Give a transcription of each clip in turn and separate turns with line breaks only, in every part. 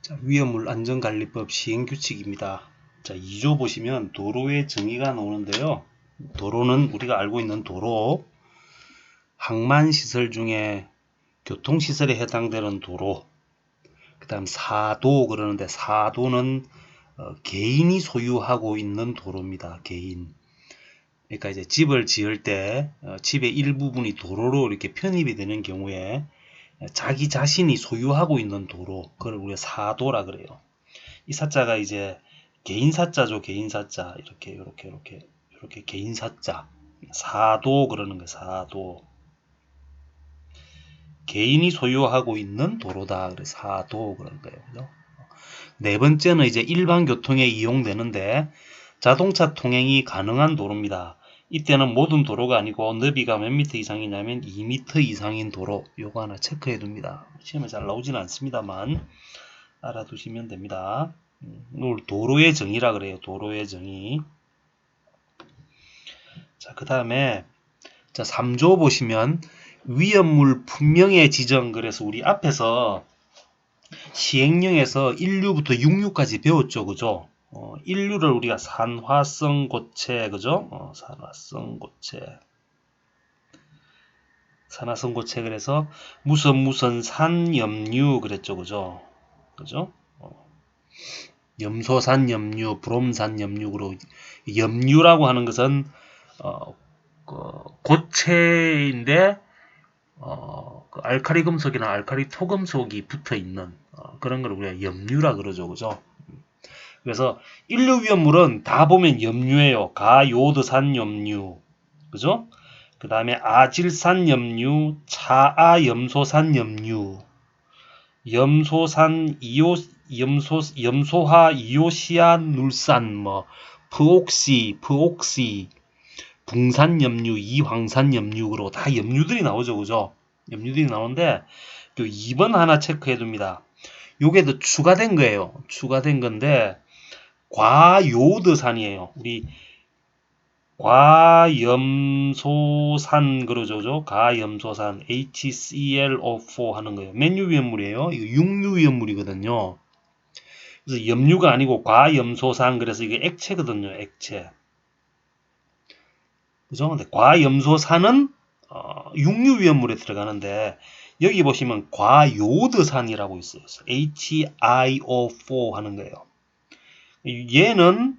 자, 위험물 안전관리법 시행규칙입니다. 자, 2조 보시면 도로의 정의가 나오는데요. 도로는 우리가 알고 있는 도로, 항만시설 중에 교통시설에 해당되는 도로, 그 다음 사도 그러는데 사도는 개인이 소유하고 있는 도로입니다. 개인. 그러니까 이제 집을 지을 때 집의 일부분이 도로로 이렇게 편입이 되는 경우에 자기 자신이 소유하고 있는 도로, 그걸 우리가 사도라 그래요. 이 사자가 이제 개인 사자죠. 개인 사자. 이렇게 개인 사자. 사도 그러는 거예요. 사도. 개인이 소유하고 있는 도로다. 그래서 사도 그러는 거예요. 그죠? 네 번째는 이제 일반 교통에 이용되는데 자동차 통행이 가능한 도로입니다. 이때는 모든 도로가 아니고 너비가 몇 미터 이상이냐면 2미터 이상인 도로. 요거 하나 체크해 둡니다. 시험에 잘 나오지는 않습니다만 알아두시면 됩니다. 이걸 도로의 정의라 그래요. 도로의 정의. 자, 그 다음에 자 3조 보시면 위험물 분명의 지정. 그래서 우리 앞에서 시행령에서 1류부터 6류까지 배웠죠. 그죠? 1류를 우리가 산화성 고체, 그죠? 산화성 고체. 산화성 고체. 그래서 무슨 산염류 그랬죠. 그죠? 그죠? 염소산 염류, 브롬산 염류로 염류라고 하는 것은 고체인데 그 알카리 금속이나 알카리 토금속이 붙어 있는 그런 걸 우리가 염류라 그러죠. 그죠? 그래서 인류 위험물은 다 보면 염류예요. 가요드산 염류. 그죠? 그 다음에 아질산 염류, 차아염소산 염류, 염소화 이오시아눌산, 프옥시, 붕산염류, 이황산염류로 다 염류들이 나오죠. 그죠? 염류들이 나오는데, 요 2번 하나 체크해 둡니다. 요게 더 추가된 거예요. 추가된 건데, 과요드산이에요. 우리 과염소산 그러죠. 과염소산 HClO4 하는 거예요. 맨유 위험물이에요. 이거 육류 위험물이거든요. 그래서 염류가 아니고 과염소산. 그래서 이게 액체거든요. 액체. 그죠? 근데 과염소산은 육류 위험물에 들어가는데 여기 보시면 과요드산이라고 있어요. HIO4 하는 거예요. 얘는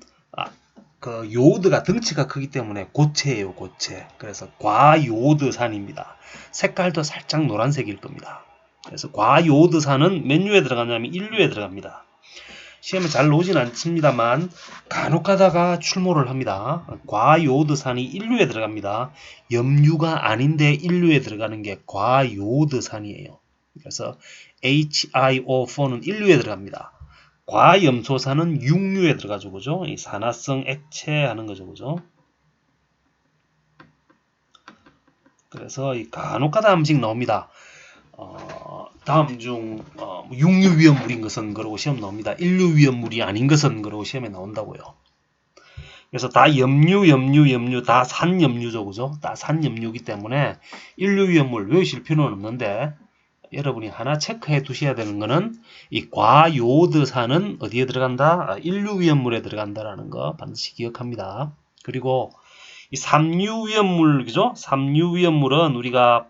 그 요오드가 덩치가 크기 때문에 고체예요. 고체. 그래서 과요오드산입니다. 색깔도 살짝 노란색일 겁니다. 그래서 과요오드산은 몇 류에 들어가냐면 1류에 들어갑니다. 시험에 잘 나오진 않습니다만 간혹 가다가 출모를 합니다. 과요오드산이 1류에 들어갑니다. 염류가 아닌데 1류에 들어가는 게 과요오드산이에요. 그래서 HIO4는 1류에 들어갑니다. 과염소산은 육류에 들어가죠. 그죠? 이 산화성 액체 하는 거죠. 그죠? 그래서 이 간혹가다 한번씩 나옵니다. 다음 중 육류 위험물인 것은 그러고 시험 나옵니다. 인류 위험물이 아닌 것은 그러고 시험에 나온다고요. 그래서 다 염류 다 산염류죠. 그죠? 다 산염류이기 때문에 인류 위험물 외우실 필요는 없는데 여러분이 하나 체크해 두셔야 되는 거는 이 과요드산은 어디에 들어간다? 인류 위험물에 들어간다라는 거 반드시 기억합니다. 그리고 이 삼류 위험물, 그죠? 삼류 위험물은 우리가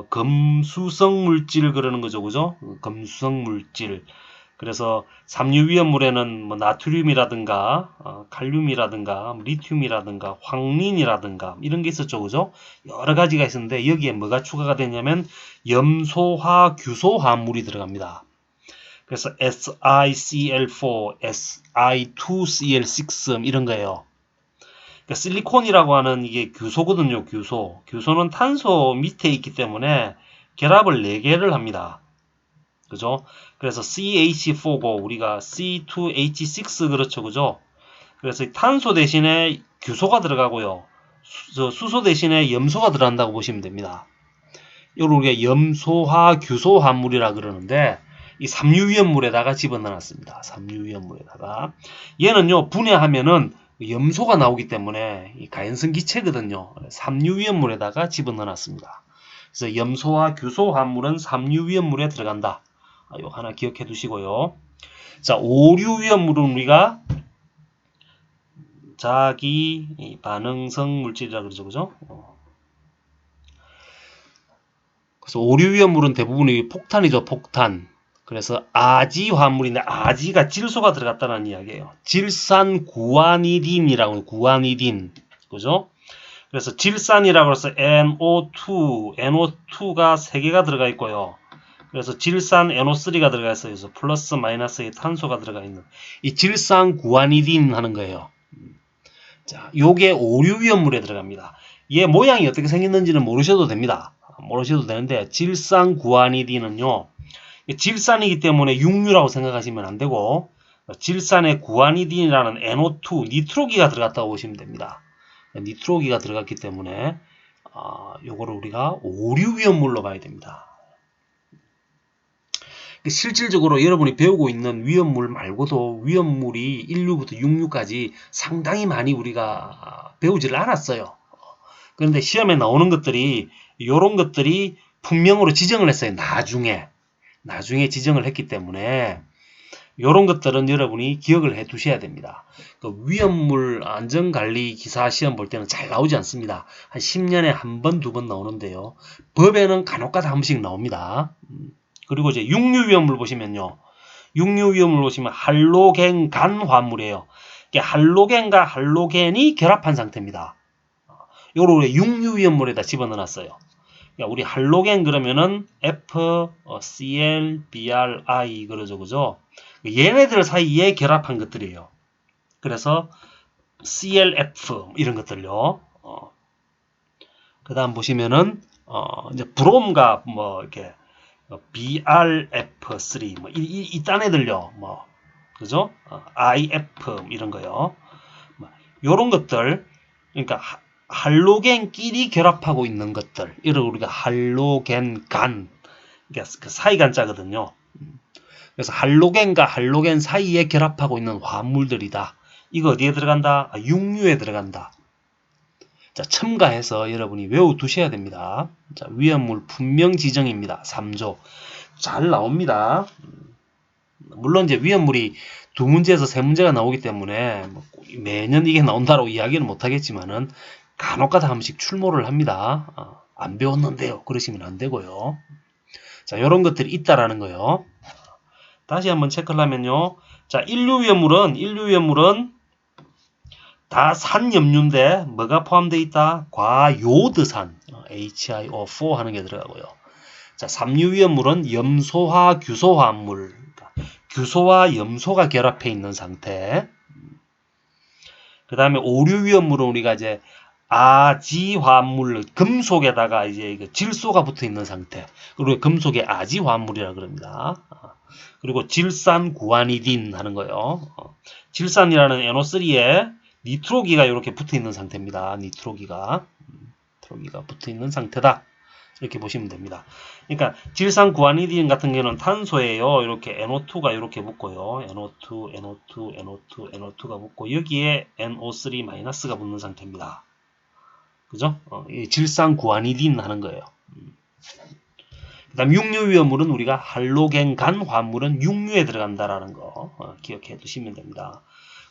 금수성 물질 그러는 거죠. 그죠? 금수성 물질. 그래서 삼류 위험물에는 나트륨이라든가 칼륨이라든가 리튬이라든가 황린이라든가 이런 게 있었죠. 그죠? 여러 가지가 있었는데 여기에 뭐가 추가가 되냐면 염소화 규소화물이 들어갑니다. 그래서 SiCl4, Si2Cl6 이런 거예요. 그러니까 실리콘이라고 하는 이게 규소거든요. 규소. 규소는 탄소 밑에 있기 때문에 결합을 4개를 합니다. 그죠? 그래서 CH4고 우리가 C2H6 그렇죠. 그죠? 그래서 탄소 대신에 규소가 들어가고요. 수소 대신에 염소가 들어간다고 보시면 됩니다. 이걸 우리가 염소화 규소화물이라 그러는데 이 삼류위험물에다가 집어넣었습니다. 삼류위험물에다가 얘는요 분해하면은 염소가 나오기 때문에 이 가연성 기체거든요. 삼류위험물에다가 집어넣었습니다. 그래서 염소화 규소화물은 삼류위험물에 들어간다. 이거 하나 기억해 두시고요. 자, 오류 위험물은 우리가 자기 반응성 물질이라 그러죠. 그죠? 그래서 오류 위험물은 대부분이 폭탄이죠. 폭탄. 그래서 아지 화합물인데 아지가 질소가 들어갔다는 이야기예요. 질산 구아니딘이라고 구아니딘. 그죠? 그래서 질산이라고 해서 NO2가 3개가 들어가 있고요. 그래서 질산 NO3가 들어가 있어요. 그래서 플러스 마이너스의 탄소가 들어가 있는 이 질산 구아니딘 하는 거예요. 자, 요게 오류 위험물에 들어갑니다. 얘 모양이 어떻게 생겼는지는 모르셔도 됩니다. 모르셔도 되는데 질산 구아니딘은요. 질산이기 때문에 육류라고 생각하시면 안 되고 질산에 구아니딘이라는 NO2 니트로기가 들어갔다고 보시면 됩니다. 니트로기가 들어갔기 때문에 요거를 우리가 오류 위험물로 봐야 됩니다. 실질적으로 여러분이 배우고 있는 위험물 말고도 위험물이 1류부터 6류까지 상당히 많이 우리가 배우지를 않았어요. 그런데 시험에 나오는 것들이 이런 것들이 분명으로 지정을 했어요. 나중에 지정을 했기 때문에 이런 것들은 여러분이 기억을 해 두셔야 됩니다. 그 위험물 안전관리 기사 시험 볼 때는 잘 나오지 않습니다. 한 10년에 한 번, 두 번 나오는데요. 법에는 간혹가다 한 번씩 나옵니다. 그리고 이제 육류 위험물 보시면요. 육류 위험물 보시면 할로겐 간 화합물이에요. 할로겐과 할로겐이 결합한 상태입니다. 요걸 우리 육류 위험물에다 집어넣어놨어요. 우리 할로겐 그러면은 FCl, BrI 그러죠, 그죠? 얘네들 사이에 결합한 것들이에요. 그래서 CLF 이런 것들요. 그 다음 보시면은 이제 브롬과 뭐 이렇게 BRF3 뭐 이딴 애들요. 뭐 그죠? IF 이런 거요. 요런 것들 그러니까 할로겐끼리 결합하고 있는 것들 이를 우리가 할로겐 간 그러니까 그 사이간자거든요. 그래서 할로겐과 할로겐 사이에 결합하고 있는 화합물들이다. 이거 어디에 들어간다? 육류에 들어간다. 자, 첨가해서 여러분이 외워두셔야 됩니다. 자, 위험물 분명 지정입니다. 3조. 잘 나옵니다. 물론 이제 위험물이 2문제에서 3문제가 나오기 때문에 매년 이게 나온다고 이야기는 못하겠지만은 간혹가다 한 번씩 출몰을 합니다. 안 배웠는데요. 그러시면 안 되고요. 자, 이런 것들이 있다라는 거요. 다시 한번 체크를 하면요. 자, 인류 위험물은 다 산염류인데 뭐가 포함되어 있다? 과요드산 HIO4 하는 게 들어가고요. 자, 삼류 위험물은 염소화 규소화합물 규소와 염소가 결합해 있는 상태. 그 다음에 오류 위험물은 우리가 이제 아지화합물 금속에다가 이제 질소가 붙어 있는 상태. 그리고 금속의 아지화합물이라 그럽니다. 그리고 질산 구아니딘 하는 거요. 질산이라는 NO3에 니트로기가 이렇게 붙어 있는 상태입니다. 니트로기가 붙어 있는 상태다. 이렇게 보시면 됩니다. 그러니까 질산 구아니딘 같은 경우는 탄소예요. 이렇게 NO2가 이렇게 붙고요. NO2가 붙고 여기에 NO3-가 붙는 상태입니다. 그죠? 질산 구아니딘 하는 거예요. 그 다음 육류 위험물은 우리가 할로겐 간 화합물은 육류에 들어간다라는 거 기억해 두시면 됩니다.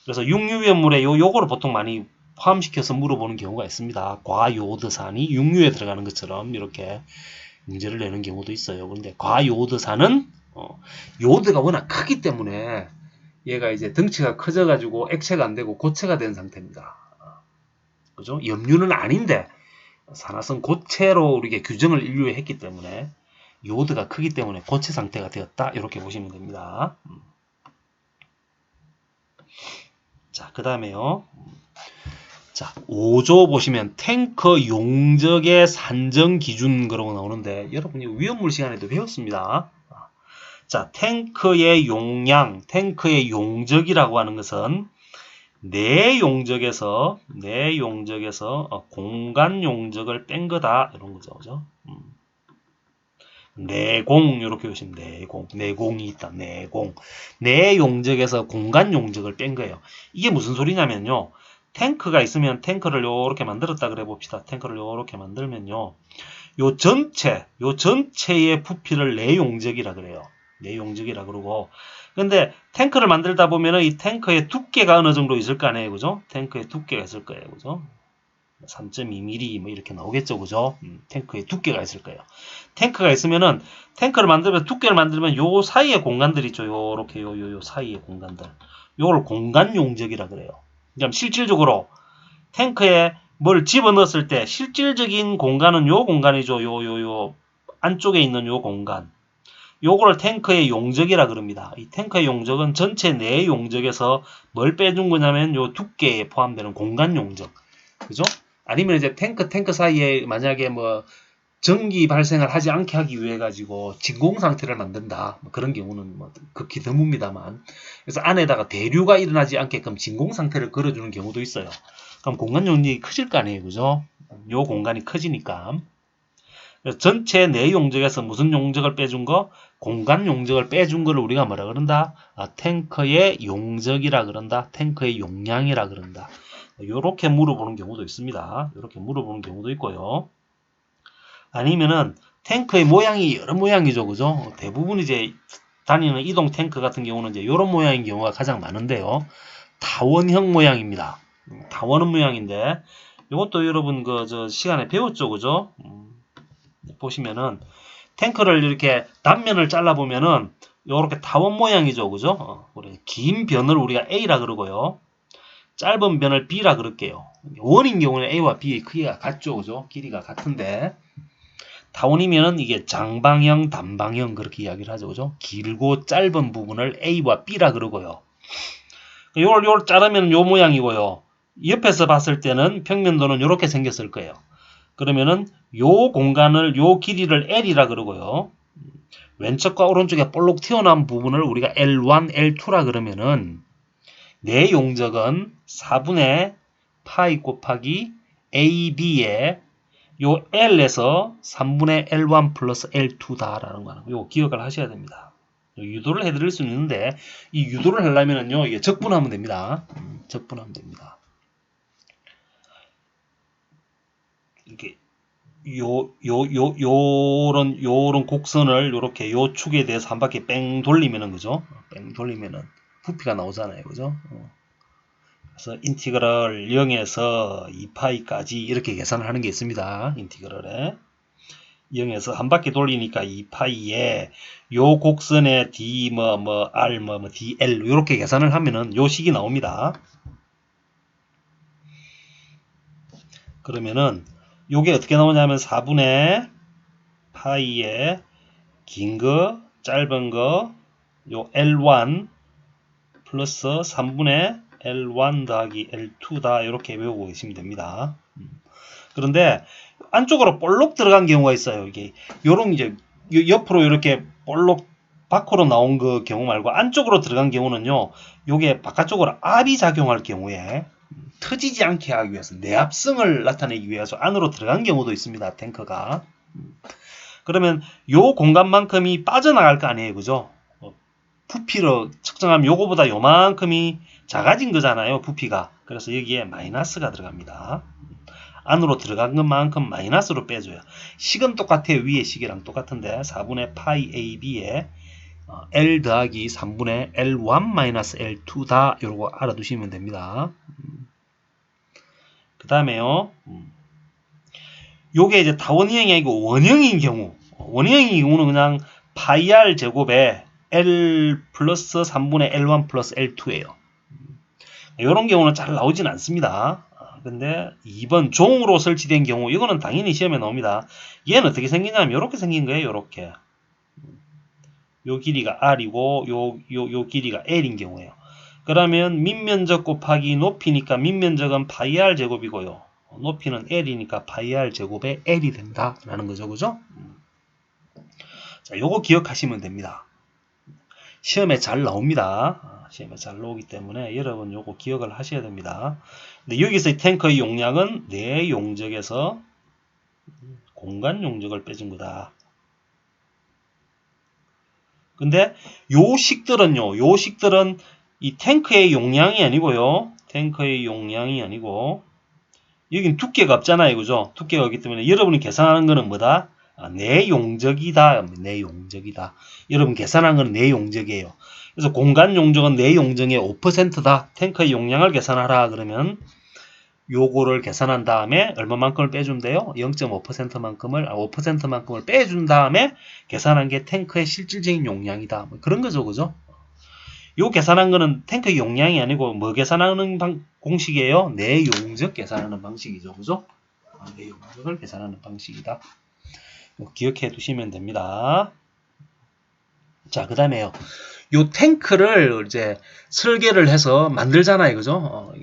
그래서 육류 위험물에 요거를 보통 많이 포함시켜서 물어보는 경우가 있습니다. 과요드산이 육류에 들어가는 것처럼 이렇게 문제를 내는 경우도 있어요. 그런데 과요드산은 요드가 워낙 크기 때문에 얘가 이제 덩치가 커져가지고 액체가 안 되고 고체가 된 상태입니다. 그죠? 염류는 아닌데 산화성 고체로 우리가 규정을 인류에 했기 때문에 요드가 크기 때문에 고체 상태가 되었다. 이렇게 보시면 됩니다. 자, 그 다음에요. 자, 5조 보시면 탱커 용적의 산정 기준 그러고 나오는데 여러분이 위험물 시간에도 배웠습니다. 자, 탱크의 용량, 탱크의 용적이라고 하는 것은 내 용적에서 공간 용적을 뺀 거다 이런 거죠, 그죠? 내공 이렇게 보시면 내공이 있다. 내 용적에서 공간 용적을 뺀 거예요. 이게 무슨 소리냐면요. 탱크가 있으면 탱크를 요렇게 만들었다 그래 봅시다. 탱크를 요렇게 만들면요. 요 전체의 부피를 내 용적이라 그래요. 내용적이라 그러고. 근데 탱크를 만들다 보면은 이 탱크의 두께가 어느 정도 있을 거 아니에요, 그죠? 탱크의 두께가 있을 거예요, 그죠? 3.2mm 뭐 이렇게 나오겠죠, 그죠? 탱크의 두께가 있을 거예요. 탱크가 있으면은 탱크를 만들면 두께를 만들면 요 사이에 공간들 있죠, 요렇게 요 사이에 공간들. 요걸 공간 용적이라 그래요. 그럼 실질적으로 탱크에 뭘 집어넣었을 때 실질적인 공간은 요 공간이죠. 요 안쪽에 있는 요 공간. 요거를 탱크의 용적이라 그럽니다. 이 탱크의 용적은 전체 내 용적에서 뭘 빼준 거냐면 요 두께에 포함되는 공간 용적. 그죠? 아니면 이제 탱크 사이에 만약에 뭐 전기 발생을 하지 않게 하기 위해 가지고 진공 상태를 만든다. 뭐 그런 경우는 뭐 극히 드뭅니다만. 그래서 안에다가 대류가 일어나지 않게끔 진공 상태를 걸어주는 경우도 있어요. 그럼 공간 용적이 커질 거 아니에요, 그죠? 요 공간이 커지니까. 그래서 전체 내 용적에서 무슨 용적을 빼준 거? 공간 용적을 빼준 거를 우리가 뭐라 그런다? 탱크의 용적이라 그런다. 탱크의 용량이라 그런다. 요렇게 물어보는 경우도 있습니다. 요렇게 물어보는 경우도 있고요. 아니면은 탱크의 모양이 여러 모양이죠, 그죠? 대부분 이제 다니는 이동 탱크 같은 경우는 이제 요런 모양인 경우가 가장 많은데요. 타원형 모양입니다. 타원 모양인데 이것도 여러분 저 시간에 배웠죠, 그죠? 보시면은 탱크를 이렇게 단면을 잘라 보면은 요렇게 타원 모양이죠, 그죠? 긴 변을 우리가 A라 그러고요. 짧은 변을 B라 그럴게요. 원인 경우는 A와 B의 크기가 같죠, 그죠? 길이가 같은데 타원이면은 이게 장방형, 단방형 그렇게 이야기를 하죠, 그죠? 길고 짧은 부분을 A와 B라 그러고요. 요걸 자르면 요 모양이고요. 옆에서 봤을 때는 평면도는 이렇게 생겼을 거예요. 그러면은 요 공간을 요 길이를 L이라 그러고요. 왼쪽과 오른쪽에 볼록 튀어나온 부분을 우리가 L1, L2라 그러면은 내 용적은 4분의 파이 곱하기 AB의 요 L에서 3분의 L1 플러스 L2다라는 거는 요 기억을 하셔야 됩니다. 유도를 해드릴 수는 있는데 이 유도를 하려면은요 이게 적분하면 됩니다. 적분하면 됩니다. 이게 요런 곡선을 요렇게 요 축에 대해서 한 바퀴 뺑 돌리면은 그죠? 뺑 돌리면은 부피가 나오잖아요, 그죠? 그래서 인티그럴 0에서 2파이까지 이렇게 계산을 하는 게 있습니다. 인티그럴에 0에서 한 바퀴 돌리니까 2파이에 요 곡선의 d r dl 이렇게 계산을 하면은 요 식이 나옵니다. 그러면은 요게 어떻게 나오냐면 4분의 파이에 긴 거, 짧은 거, 요 L1 플러스 3분의 L1 더하기 L2다 이렇게 외우고 계시면 됩니다. 그런데 안쪽으로 볼록 들어간 경우가 있어요. 이게 요런 이제 옆으로 이렇게 볼록 밖으로 나온 그 경우 말고 안쪽으로 들어간 경우는요. 요게 바깥쪽으로 압이 작용할 경우에 터지지 않게 하기 위해서 내압성을 나타내기 위해서 안으로 들어간 경우도 있습니다. 탱크가. 그러면 요 공간만큼이 빠져나갈 거 아니에요, 그죠? 부피로 측정하면 요거보다 요만큼이 작아진 거잖아요, 부피가. 그래서 여기에 마이너스가 들어갑니다. 안으로 들어간 것만큼 마이너스로 빼줘요. 식은 똑같아요. 위에 식이랑 똑같은데 4분의 파이 AB에 L 더하기 3분의 L1 마이너스 L2다. 요거 알아두시면 됩니다. 그 다음에요. 요게 이제 다원형이 아니고 원형인 경우. 원형인 경우는 그냥 파이 R 제곱에 L 플러스 3분의 L1 플러스 L2예요. 이런 경우는 잘 나오진 않습니다. 근데 2번 종으로 설치된 경우 이거는 당연히 시험에 나옵니다. 얘는 어떻게 생기냐면 이렇게 생긴 거예요. 이렇게 요 길이가 R이고 요 길이가 L인 경우예요. 그러면 밑면적 곱하기 높이니까 밑면적은 파이 R 제곱이고요. 높이는 L이니까 파이 R 제곱에 L이 된다라는 거죠. 그죠? 자, 요거 기억하시면 됩니다. 시험에 잘 나옵니다. 시험에 잘 나오기 때문에 여러분 요거 기억을 하셔야 됩니다. 근데 여기서 탱크의 용량은 내 용적에서 공간 용적을 빼준 거다. 근데 요 식들은 이 탱크의 용량이 아니고요. 탱크의 용량이 아니고 여긴 두께가 없잖아요. 그죠? 두께가 없기 때문에 여러분이 계산하는 거는 뭐다? 내용적이다. 내용적이다. 여러분 계산한 건 내용적이에요. 그래서 공간 용적은 내용적의 5%다. 탱크의 용량을 계산하라 그러면 요거를 계산한 다음에 얼마만큼을 빼준대요? 0.5%만큼을 5%만큼을 빼준 다음에 계산한 게 탱크의 실질적인 용량이다. 뭐 그런 거죠, 그죠? 요 계산한 거는 탱크 용량이 아니고 뭐 계산하는 공식이에요? 내용적 계산하는 방식이죠, 그죠? 내용적을 계산하는 방식이다. 기억해 두시면 됩니다. 자, 그 다음에요. 요 탱크를 이제 설계를 해서 만들잖아요, 그죠?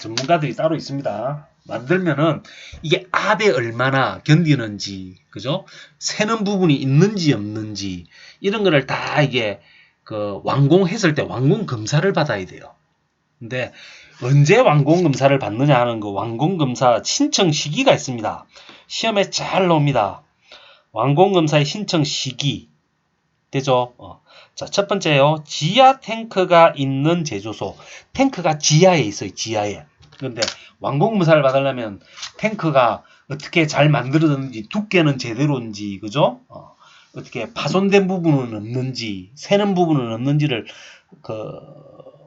전문가들이 따로 있습니다. 만들면은 이게 압에 얼마나 견디는지, 그죠? 새는 부분이 있는지 없는지 이런 거를 다 이게 그 완공했을 때 완공 검사를 받아야 돼요. 근데 언제 완공 검사를 받느냐 하는 거 완공 검사 신청 시기가 있습니다. 시험에 잘 나옵니다. 완공 검사의 신청 시기 되죠? 자, 첫 번째요. 지하 탱크가 있는 제조소. 탱크가 지하에 있어요. 지하에. 그런데 완공 검사를 받으려면 탱크가 어떻게 잘 만들어졌는지, 두께는 제대로인지, 그죠? 어떻게 파손된 부분은 없는지, 새는 부분은 없는지를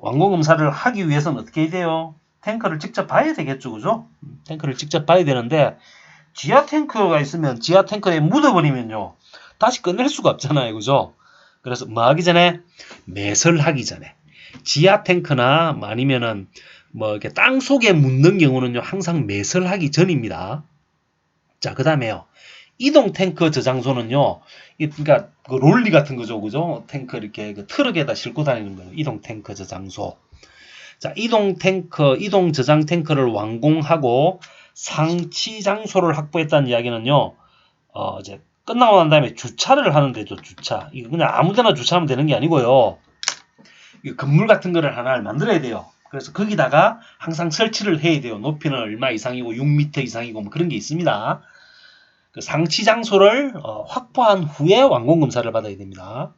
완공 검사를 하기 위해서는 어떻게 해야 돼요? 탱크를 직접 봐야 되겠죠, 그죠? 탱크를 직접 봐야 되는데 지하 탱크가 있으면 지하 탱크에 묻어버리면요, 다시 꺼낼 수가 없잖아요, 그죠? 그래서 뭐 하기 전에? 매설하기 전에. 지하 탱크나 뭐 아니면은 뭐 이렇게 땅 속에 묻는 경우는요, 항상 매설하기 전입니다. 자, 그 다음에요. 이동 탱크 저장소는요, 그러니까 그 롤리 같은 거죠, 그죠? 탱크 이렇게 그 트럭에다 싣고 다니는 거예요. 이동 탱크 저장소. 자, 이동 저장 탱크를 완공하고 상치 장소를 확보했다는 이야기는요, 이제 끝나고 난 다음에 주차를 하는 데죠, 주차. 이거 그냥 아무데나 주차하면 되는 게 아니고요. 건물 같은 거를 하나를 만들어야 돼요. 그래서 거기다가 항상 설치를 해야 돼요. 높이는 얼마 이상이고 6m 이상이고 뭐 그런 게 있습니다. 그 상치 장소를 확보한 후에 완공 검사를 받아야 됩니다.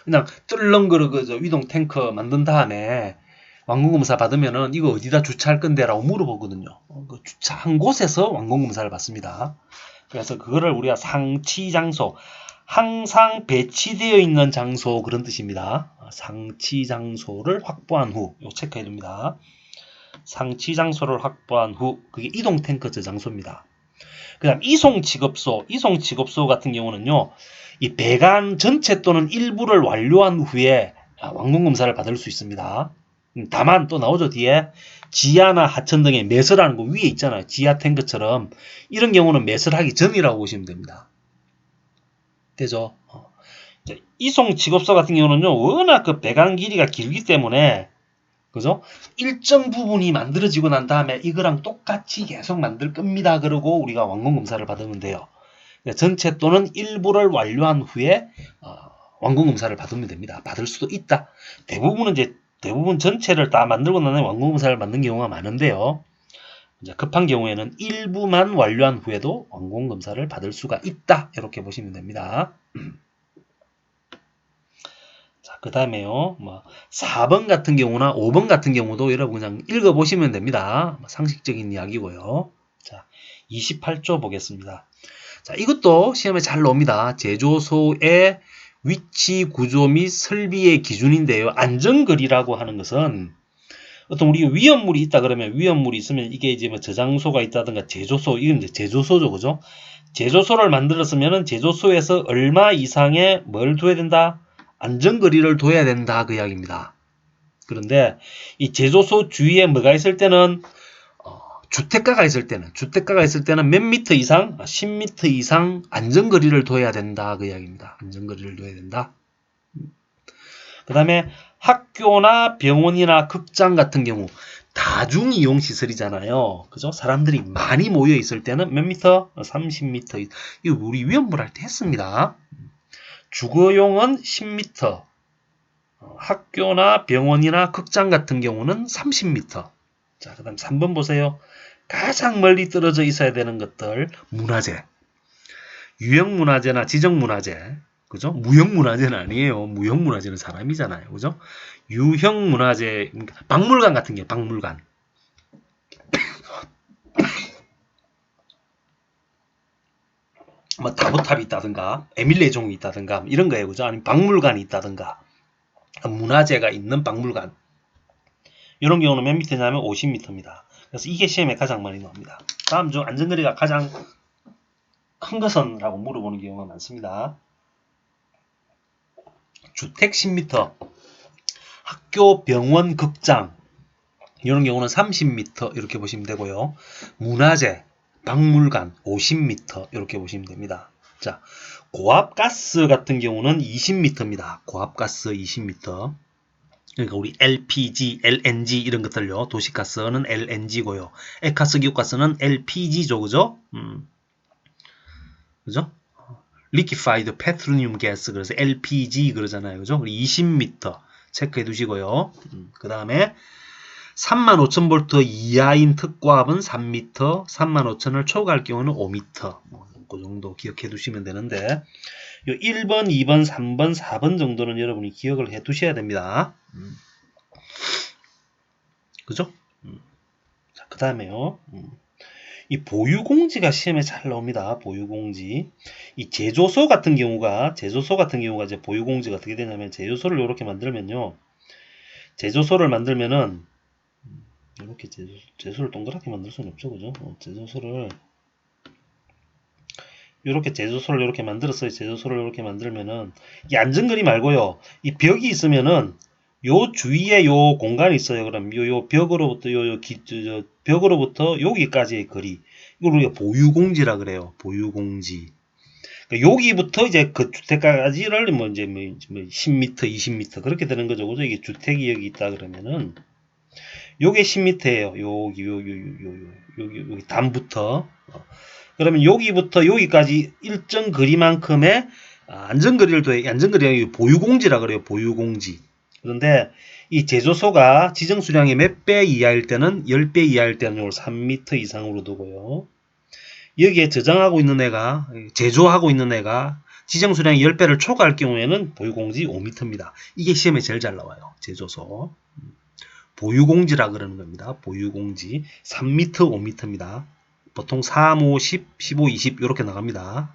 그냥 뜰렁거려 그 위동 탱크 만든 다음에 완공 검사 받으면은 이거 어디다 주차할 건데라고 물어보거든요. 그 주차한 곳에서 완공 검사를 받습니다. 그래서 그거를 우리가 상치 장소, 항상 배치되어 있는 장소 그런 뜻입니다. 상치 장소를 확보한 후, 이거 체크해 둡니다. 상치 장소를 확보한 후, 그게 이동 탱크 저장소입니다. 그 다음 이송 직업소 같은 경우는요, 이 배관 전체 또는 일부를 완료한 후에 완공 검사를 받을 수 있습니다. 다만 또 나오죠, 뒤에 지하나 하천 등의 매설하는 거 위에 있잖아요. 지하 탱크처럼 이런 경우는 매설하기 전이라고 보시면 됩니다. 되죠? 이송 직업소 같은 경우는요, 워낙 그 배관 길이가 길기 때문에, 그죠? 일정 부분이 만들어지고 난 다음에 이거랑 똑같이 계속 만들 겁니다. 그러고 우리가 완공 검사를 받으면 돼요. 전체 또는 일부를 완료한 후에 완공 검사를 받으면 됩니다. 받을 수도 있다. 대부분 전체를 다 만들고 난 다음에 완공 검사를 받는 경우가 많은데요. 이제 급한 경우에는 일부만 완료한 후에도 완공 검사를 받을 수가 있다. 이렇게 보시면 됩니다. 자, 그 다음에요. 4번 같은 경우나 5번 같은 경우도 여러분 그냥 읽어보시면 됩니다. 상식적인 이야기고요. 자, 28조 보겠습니다. 자, 이것도 시험에 잘 나옵니다. 제조소의 위치, 구조 및 설비의 기준인데요. 안전거리라고 하는 것은 어떤 우리가 위험물이 있다 그러면 위험물이 있으면 이게 이제 뭐 저장소가 있다든가 제조소, 이건 이제 제조소죠, 그죠? 제조소를 만들었으면은 제조소에서 얼마 이상의 뭘 둬야 된다? 안전거리를 둬야 된다, 그 이야기입니다. 그런데 이 제조소 주위에 뭐가 있을 때는 주택가가 있을 때는 몇 미터 이상? 10m 이상 안전거리를 둬야 된다, 그 이야기입니다. 안전거리를 둬야 된다. 그 다음에 학교나 병원이나 극장 같은 경우 다중이용시설이잖아요. 그죠? 사람들이 많이 모여 있을 때는 몇 미터? 30m. 이거 우리 위험물 할 때 했습니다. 주거용은 10m. 학교나 병원이나 극장 같은 경우는 30m. 자, 그 다음 3번 보세요. 가장 멀리 떨어져 있어야 되는 것들, 문화재. 유형문화재나 지정문화재. 그죠? 무형문화재는 아니에요. 무형문화재는 사람이잖아요. 그죠? 유형문화재, 박물관 같은 게 박물관. 뭐 다보탑이 있다든가 에밀레종이 있다든가 이런 거예요. 그죠? 아니면 박물관이 있다든가 문화재가 있는 박물관 이런 경우는 몇 미터냐면 50m입니다. 그래서 이게 시험에 가장 많이 나옵니다. 다음 중 안전거리가 가장 큰 것은? 라고 물어보는 경우가 많습니다. 주택 10m, 학교, 병원, 극장 이런 경우는 30m 이렇게 보시면 되고요. 문화재, 박물관 50m 이렇게 보시면 됩니다. 자, 고압가스 같은 경우는 20m입니다. 고압가스 20m. 그러니까 우리 LPG, LNG 이런 것들요. 도시가스는 LNG고요. 액가스, 기후가스는 LPG죠. 그죠? 그죠? Liquefied Petroleum Gas 그래서 LPG 그러잖아요. 그죠? 20m 체크해 두시고요. 그 다음에 35,000V 이하인 특고압은 3m, 35,000을 초과할 경우는 5m. 그 정도 기억해 두시면 되는데 요 1번, 2번, 3번, 4번 정도는 여러분이 기억을 해 두셔야 됩니다. 그죠? 자, 그 다음에요. 이 보유공지가 시험에 잘 나옵니다. 보유공지. 이 제조소 같은 경우가 이제 보유공지가 어떻게 되냐면 제조소를 이렇게 만들면요. 제조소를 만들면은 이렇게 제조소를 동그랗게 만들 수는 없죠. 그죠? 제조소를 이렇게 만들었어요. 제조소를 이렇게 만들면은 이 안전거리 말고요. 이 벽이 있으면은 요 주위에 요 공간이 있어요. 그럼 요 벽으로부터 벽으로부터 여기까지의 거리 이걸 우리가 보유공지라 그래요. 보유공지. 그러니까 여기부터 이제 그 주택까지를 뭐 이제 뭐 10m, 20m 그렇게 되는 거죠. 그죠? 이게 주택이 여기 있다 그러면은 요게 10m예요. 여기 담부터. 그러면 여기부터 여기까지 일정 거리만큼의 안전거리를 더해. 안전거리가 보유공지라 그래요. 보유공지. 그런데 이 제조소가 지정수량의 몇 배 이하일 때는 10배 이하일 때는 이걸 3m 이상으로 두고요. 여기에 저장하고 있는 애가 제조하고 있는 애가 지정수량이 10배를 초과할 경우에는 보유공지 5m입니다. 이게 시험에 제일 잘 나와요. 제조소. 보유공지라 그러는 겁니다. 보유공지 3m, 5m입니다. 보통 3, 5, 10, 15, 20 이렇게 나갑니다.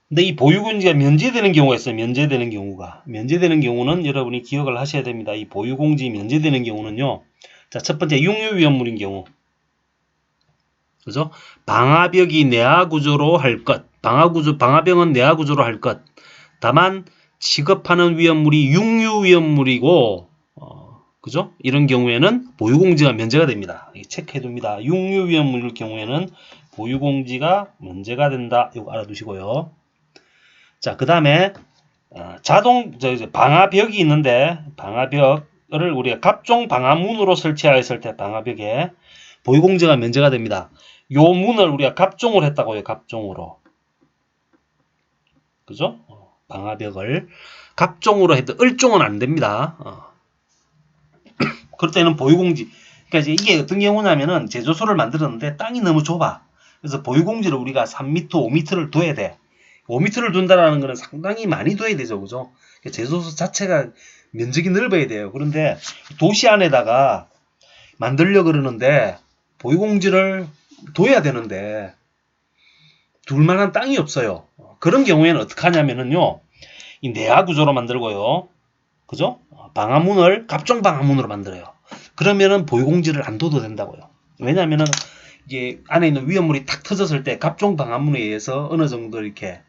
근데 이 보유공지가 면제되는 경우가 있어요. 면제되는 경우는 여러분이 기억을 하셔야 됩니다. 이 보유공지 면제되는 경우는요. 자, 첫 번째 육류위험물인 경우. 그죠? 방화벽이 내화구조로 할 것. 방화벽은 내화구조로 할 것. 다만 취급하는 위험물이 육류위험물이고 그죠? 이런 경우에는 보유공지가 면제가 됩니다. 체크해 둡니다. 육류위험물일 경우에는 보유공지가 면제가 된다. 이거 알아두시고요. 자, 그 다음에 방화벽이 있는데 방화벽을 우리가 갑종 방화문으로 설치하였을 때 방화벽에 보유공지가 면제가 됩니다. 요 문을 우리가 갑종으로 했다고요. 갑종으로. 그죠? 방화벽을 갑종으로 해도 을종은 안 됩니다. 그럴 때는 보유공지. 그러니까 이게 어떤 경우냐면은 제조소를 만들었는데 땅이 너무 좁아. 그래서 보유공지를 우리가 3m, 5m를 둬야 돼. 5m를 둔다라는 거는 상당히 많이 둬야 되죠. 그죠? 제조소 자체가 면적이 넓어야 돼요. 그런데 도시 안에다가 만들려 그러는데 보유공지를 둬야 되는데 둘 만한 땅이 없어요. 그런 경우에는 어떻게 하냐면은요. 이 내화 구조로 만들고요. 그죠? 방화문을 갑종 방화문으로 만들어요. 그러면은 보유공지를 안 둬도 된다고요. 왜냐하면은 이게 안에 있는 위험물이 탁 터졌을 때 갑종 방화문에 의해서 어느 정도 이렇게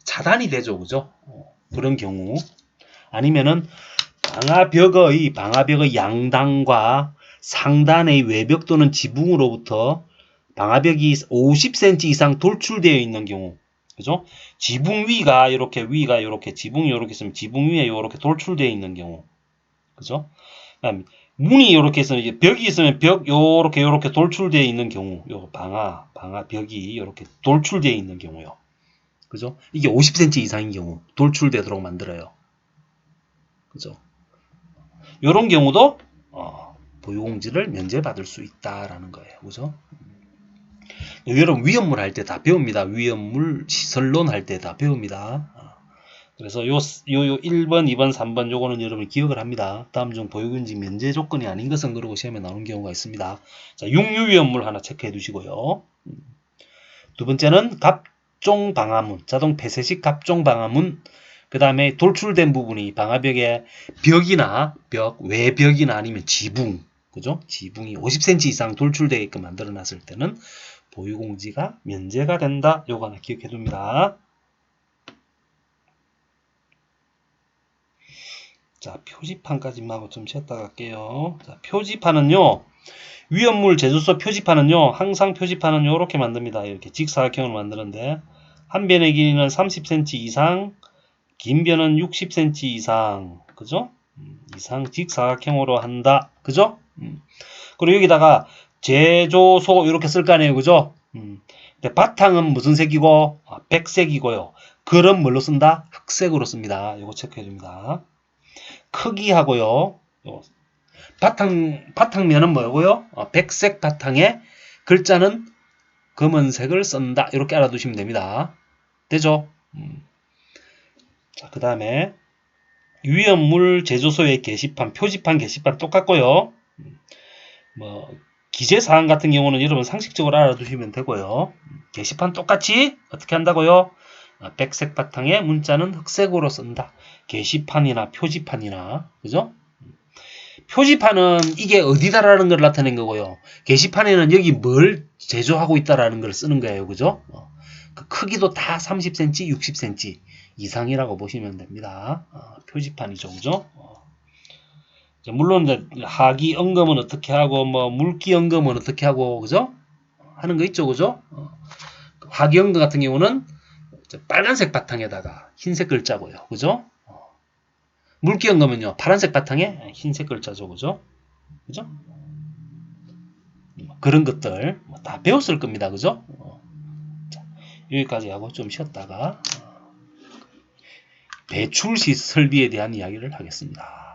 차단이 되죠. 그죠? 그런 경우. 아니면은 방화벽의 양단과 상단의 외벽 또는 지붕으로부터 방화벽이 50cm 이상 돌출되어 있는 경우. 그죠? 지붕 위가 이렇게 지붕이 이렇게 있으면 지붕 위에 이렇게 돌출되어 있는 경우. 그죠? 문이 이렇게 있으면 벽이 있으면 벽 요렇게 돌출되어 있는 경우. 요 방화벽이 이렇게 돌출되어 있는 경우요. 그죠? 이게 50cm 이상인 경우 돌출되도록 만들어요. 그죠? 요런 경우도 보유공지를 면제받을 수 있다라는 거예요. 그죠? 여러분 위험물 할 때 다 배웁니다. 위험물 시설론 할 때 다 배웁니다. 그래서 요 1번, 2번, 3번 요거는 여러분이 기억을 합니다. 다음 중 보유공지 면제 조건이 아닌 것은 그러고 시험에 나오는 경우가 있습니다. 자, 육류위험물 하나 체크해 두시고요. 두 번째는 갑종 방화문, 자동 폐쇄식 갑종 방화문. 그 다음에 돌출된 부분이 방화벽에 벽이나 외벽이나 아니면 지붕, 그죠? 지붕이 50cm 이상 돌출되게끔 만들어 놨을 때는 보유공지가 면제가 된다. 요거 하나 기억해 둡니다. 자, 표지판까지만 하고 좀 쉬었다 갈게요. 자, 표지판은요, 위험물 제조소 표지판은요, 항상 표지판은 요렇게 만듭니다. 이렇게 직사각형으로 만드는데, 한 변의 길이는 30cm 이상, 긴 변은 60cm 이상, 그죠? 이상 직사각형으로 한다, 그죠? 그리고 여기다가 제조소 이렇게 쓸 거 아니에요, 그죠? 근데 바탕은 무슨 색이고? 백색이고요. 글은 뭘로 쓴다? 흑색으로 씁니다. 이거 체크해 줍니다. 크기하고요. 바탕면은 뭐고요? 백색 바탕에 글자는 검은색을 쓴다. 이렇게 알아두시면 됩니다. 되죠? 자, 그 다음에 위험물 제조소의 게시판, 표지판, 게시판 똑같고요. 뭐 기재사항 같은 경우는 여러분 상식적으로 알아두시면 되고요. 게시판 똑같이 어떻게 한다고요? 백색 바탕에 문자는 흑색으로 쓴다. 게시판이나 표지판이나, 그죠? 표지판은 이게 어디다라는 걸 나타낸 거고요. 게시판에는 여기 뭘 제조하고 있다라는 걸 쓰는 거예요, 그죠? 그 크기도 다 30cm, 60cm 이상이라고 보시면 됩니다. 표지판이죠, 그죠? 물론 이제 하기 언검은 어떻게 하고 뭐 물기 언검은 어떻게 하고, 그죠? 하는 거 있죠, 그죠? 하기 언검 같은 경우는 빨간색 바탕에다가 흰색 글자고요, 그죠? 물기 언검은요 파란색 바탕에 흰색 글자죠, 그죠? 그죠? 그런 것들 다 배웠을 겁니다, 그죠? 자, 여기까지 하고 좀 쉬었다가 배출 시 설비에 대한 이야기를 하겠습니다.